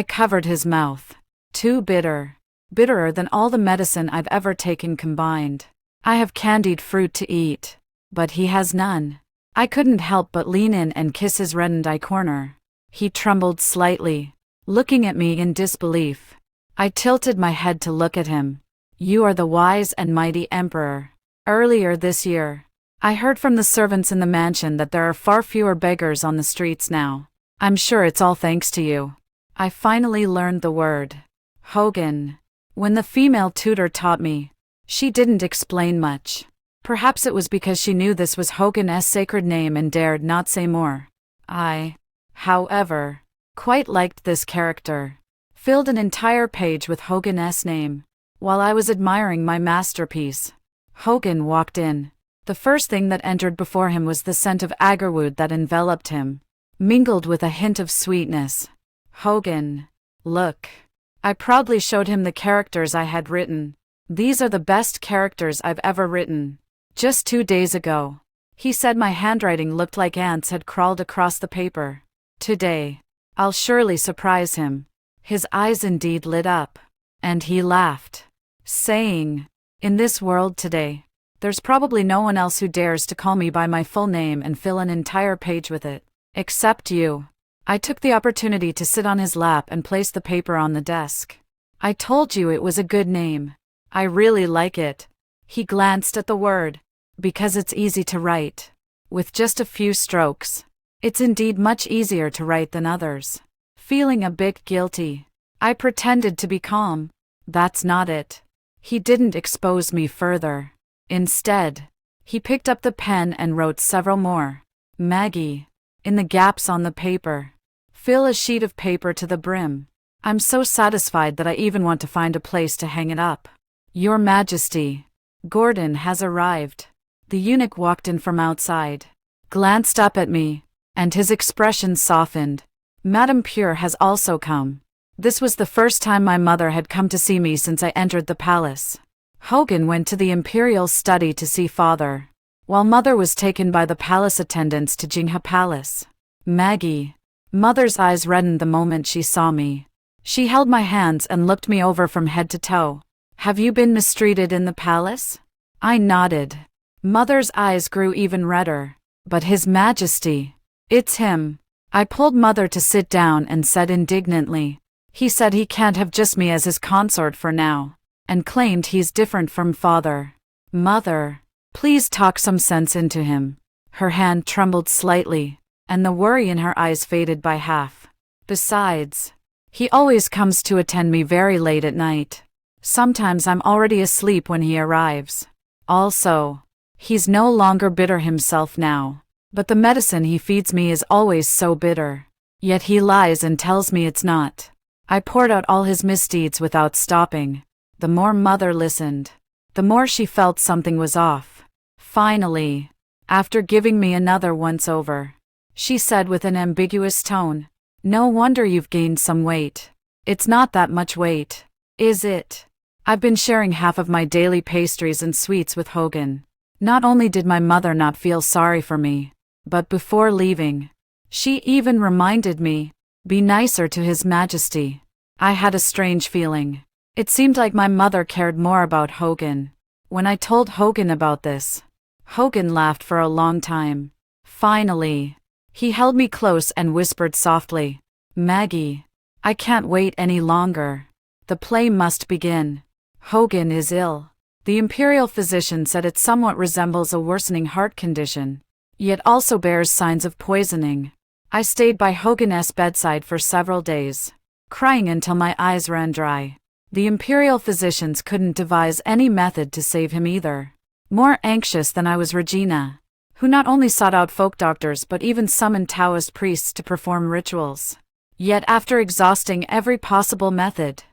covered his mouth. Too bitter. Bitterer than all the medicine I've ever taken combined. I have candied fruit to eat, but he has none. I couldn't help but lean in and kiss his reddened eye corner. He trembled slightly, looking at me in disbelief. I tilted my head to look at him. "You are the wise and mighty Emperor. Earlier this year, I heard from the servants in the mansion that there are far fewer beggars on the streets now. I'm sure it's all thanks to you. I finally learned the word. Hogan. When the female tutor taught me, she didn't explain much. Perhaps it was because she knew this was Hogan's sacred name and dared not say more. I, however, quite liked this character. Filled an entire page with Hogan's name. While I was admiring my masterpiece, Hogan walked in. The first thing that entered before him was the scent of agarwood that enveloped him, mingled with a hint of sweetness. Hogan, look. I proudly showed him the characters I had written. These are the best characters I've ever written. Just 2 days ago, he said my handwriting looked like ants had crawled across the paper. Today, I'll surely surprise him. His eyes indeed lit up, and he laughed, saying, in this world today, there's probably no one else who dares to call me by my full name and fill an entire page with it, except you. I took the opportunity to sit on his lap and place the paper on the desk. I told you it was a good name. I really like it. He glanced at the word. Because it's easy to write. With just a few strokes. It's indeed much easier to write than others. Feeling a bit guilty, I pretended to be calm. That's not it. He didn't expose me further. Instead, he picked up the pen and wrote several more. Maggie. In the gaps on the paper. Fill a sheet of paper to the brim. I'm so satisfied that I even want to find a place to hang it up. Your Majesty. Gordon has arrived. The eunuch walked in from outside, glanced up at me, and his expression softened. Madame Pure has also come. This was the first time my mother had come to see me since I entered the palace. Hogan went to the imperial study to see father, while mother was taken by the palace attendants to Jingha Palace. Maggie. Mother's eyes reddened the moment she saw me. She held my hands and looked me over from head to toe. Have you been mistreated in the palace? I nodded. Mother's eyes grew even redder. But His Majesty. It's him. I pulled mother to sit down and said indignantly. He said he can't have just me as his consort for now, and claimed he's different from father. Mother, please talk some sense into him. Her hand trembled slightly, and the worry in her eyes faded by half. Besides, he always comes to attend me very late at night. Sometimes I'm already asleep when he arrives. Also, he's no longer bitter himself now, but the medicine he feeds me is always so bitter. Yet he lies and tells me it's not. I poured out all his misdeeds without stopping. The more mother listened, the more she felt something was off. Finally, after giving me another once-over, she said with an ambiguous tone, "No wonder you've gained some weight. It's not that much weight, is it? I've been sharing half of my daily pastries and sweets with Hogan. Not only did my mother not feel sorry for me, but before leaving, she even reminded me, be nicer to His Majesty." I had a strange feeling. It seemed like my mother cared more about Hogan. When I told Hogan about this, Hogan laughed for a long time. Finally, he held me close and whispered softly, "Maggie, I can't wait any longer. The play must begin. Hogan is ill." The imperial physician said it somewhat resembles a worsening heart condition, yet also bears signs of poisoning. I stayed by Hogan's bedside for several days, crying until my eyes ran dry. The imperial physicians couldn't devise any method to save him either. More anxious than I was Regina, who not only sought out folk doctors but even summoned Taoist priests to perform rituals. Yet after exhausting every possible method,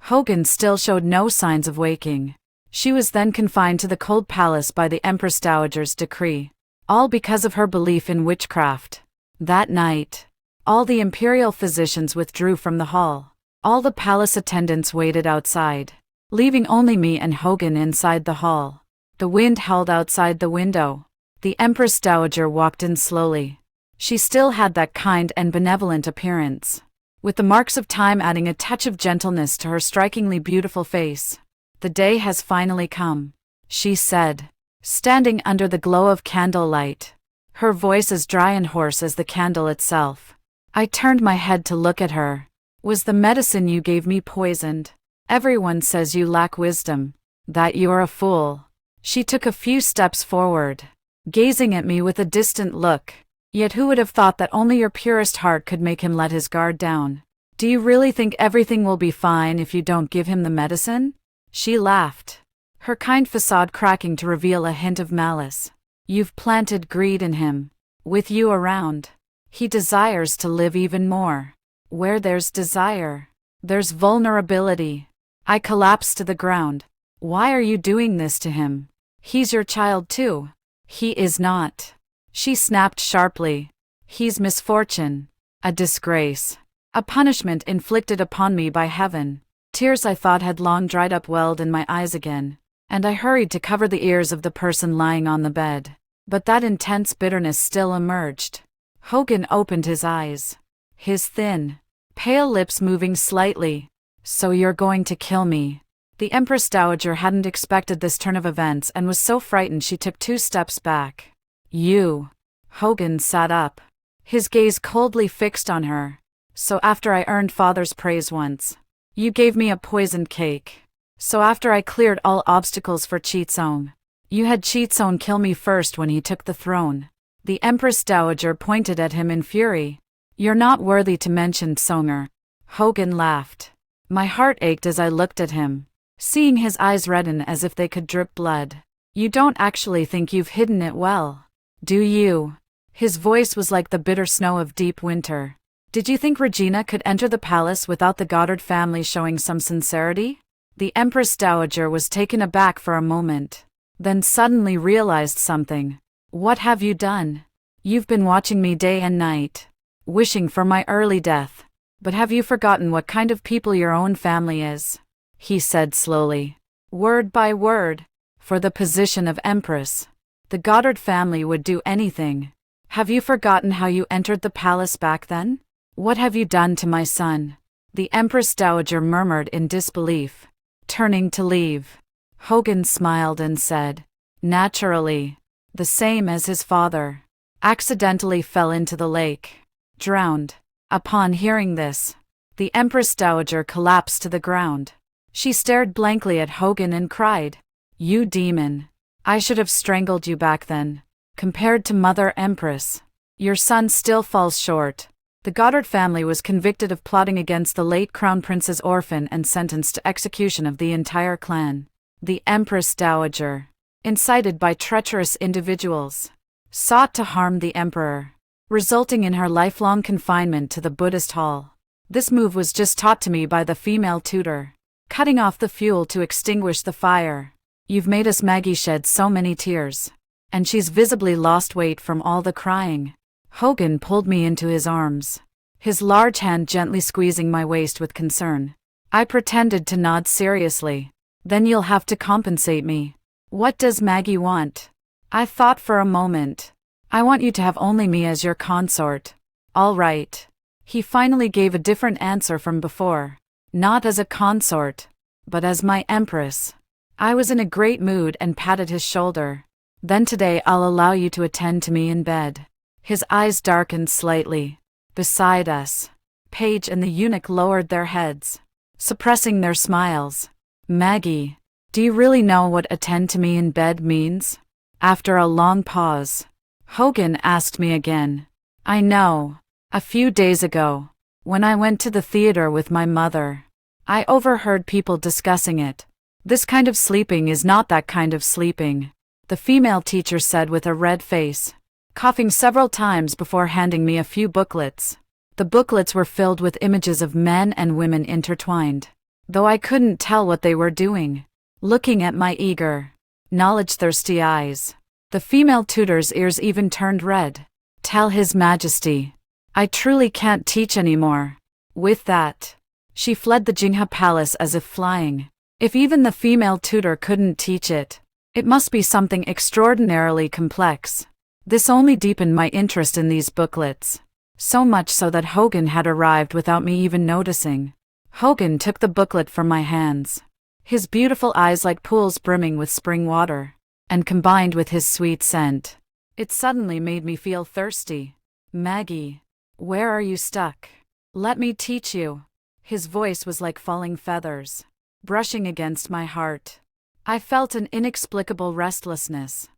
Hogan still showed no signs of waking. She was then confined to the cold palace by the Empress Dowager's decree, all because of her belief in witchcraft. That night, all the imperial physicians withdrew from the hall. All the palace attendants waited outside, leaving only me and Hogan inside the hall. The wind howled outside the window. The Empress Dowager walked in slowly. She still had that kind and benevolent appearance, with the marks of time adding a touch of gentleness to her strikingly beautiful face. "The day has finally come," she said, standing under the glow of candlelight, her voice as dry and hoarse as the candle itself. I turned my head to look at her. "Was the medicine you gave me poisoned? Everyone says you lack wisdom, that you are a fool." She took a few steps forward, gazing at me with a distant look. Yet who would have thought that only your purest heart could make him let his guard down? Do you really think everything will be fine if you don't give him the medicine? She laughed, her kind facade cracking to reveal a hint of malice. You've planted greed in him. With you around, he desires to live even more. Where there's desire, there's vulnerability. I collapsed to the ground. Why are you doing this to him? He's your child too. He is not. She snapped sharply. He's misfortune. A disgrace. A punishment inflicted upon me by heaven. Tears I thought had long dried up welled in my eyes again, and I hurried to cover the ears of the person lying on the bed. But that intense bitterness still emerged. Hogan opened his eyes, his thin, pale lips moving slightly. So you're going to kill me? The Empress Dowager hadn't expected this turn of events and was so frightened she took 2 steps back. You. Hogan sat up, his gaze coldly fixed on her. So after I earned father's praise once, you gave me a poisoned cake. So after I cleared all obstacles for Chitsong, you had Chitsong kill me first when he took the throne. The Empress Dowager pointed at him in fury. You're not worthy to mention Songer. Hogan laughed. My heart ached as I looked at him, seeing his eyes redden as if they could drip blood. You don't actually think you've hidden it well, do you? His voice was like the bitter snow of deep winter. Did you think Regina could enter the palace without the Goddard family showing some sincerity? The Empress Dowager was taken aback for a moment, then suddenly realized something. What have you done? You've been watching me day and night, wishing for my early death. But have you forgotten what kind of people your own family is? He said slowly, word by word. For the position of Empress, the Goddard family would do anything. Have you forgotten how you entered the palace back then? What have you done to my son? The Empress Dowager murmured in disbelief, turning to leave. Hogan smiled and said, naturally, the same as his father. Accidentally fell into the lake. Drowned. Upon hearing this, the Empress Dowager collapsed to the ground. She stared blankly at Hogan and cried, you demon. I should have strangled you back then. Compared to Mother Empress, your son still falls short. The Goddard family was convicted of plotting against the late Crown Prince's orphan and sentenced to execution of the entire clan. The Empress Dowager, incited by treacherous individuals, sought to harm the emperor, resulting in her lifelong confinement to the Buddhist hall. This move was just taught to me by the female tutor, cutting off the fuel to extinguish the fire. You've made us Maggie shed so many tears, and she's visibly lost weight from all the crying. Hogan pulled me into his arms, his large hand gently squeezing my waist with concern. I pretended to nod seriously. Then you'll have to compensate me. What does Maggie want? I thought for a moment. I want you to have only me as your consort. All right. He finally gave a different answer from before. Not as a consort, but as my empress. I was in a great mood and patted his shoulder. Then today I'll allow you to attend to me in bed. His eyes darkened slightly. Beside us, Paige and the eunuch lowered their heads, suppressing their smiles. Maggie, do you really know what attend to me in bed means? After a long pause, Hogan asked me again. I know. A few days ago, when I went to the theater with my mother, I overheard people discussing it. This kind of sleeping is not that kind of sleeping, the female teacher said with a red face, coughing several times before handing me a few booklets. The booklets were filled with images of men and women intertwined, though I couldn't tell what they were doing. Looking at my eager, knowledge-thirsty eyes, the female tutor's ears even turned red. Tell His Majesty, I truly can't teach anymore. With that, she fled the Jingha Palace as if flying. If even the female tutor couldn't teach it, it must be something extraordinarily complex. This only deepened my interest in these booklets, so much so that Hogan had arrived without me even noticing. Hogan took the booklet from my hands, his beautiful eyes like pools brimming with spring water, and combined with his sweet scent, it suddenly made me feel thirsty. Maggie, where are you stuck? Let me teach you. His voice was like falling feathers, brushing against my heart. I felt an inexplicable restlessness.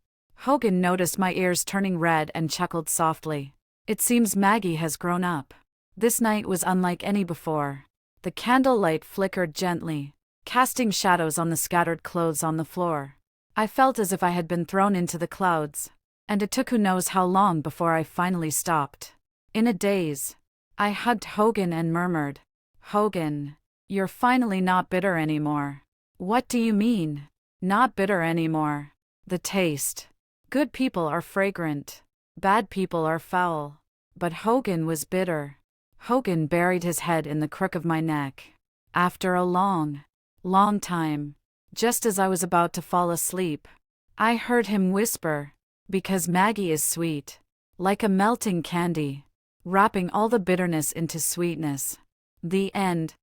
Hogan noticed my ears turning red and chuckled softly. It seems Maggie has grown up. This night was unlike any before. The candlelight flickered gently, casting shadows on the scattered clothes on the floor. I felt as if I had been thrown into the clouds, and it took who knows how long before I finally stopped. In a daze, I hugged Hogan and murmured, "Hogan, you're finally not bitter anymore." "What do you mean, not bitter anymore?" "The taste. Good people are fragrant. Bad people are foul." But Hogan was bitter. Hogan buried his head in the crook of my neck. After a long, long time, just as I was about to fall asleep, I heard him whisper, "Because Maggie is sweet, like a melting candy, wrapping all the bitterness into sweetness." The end.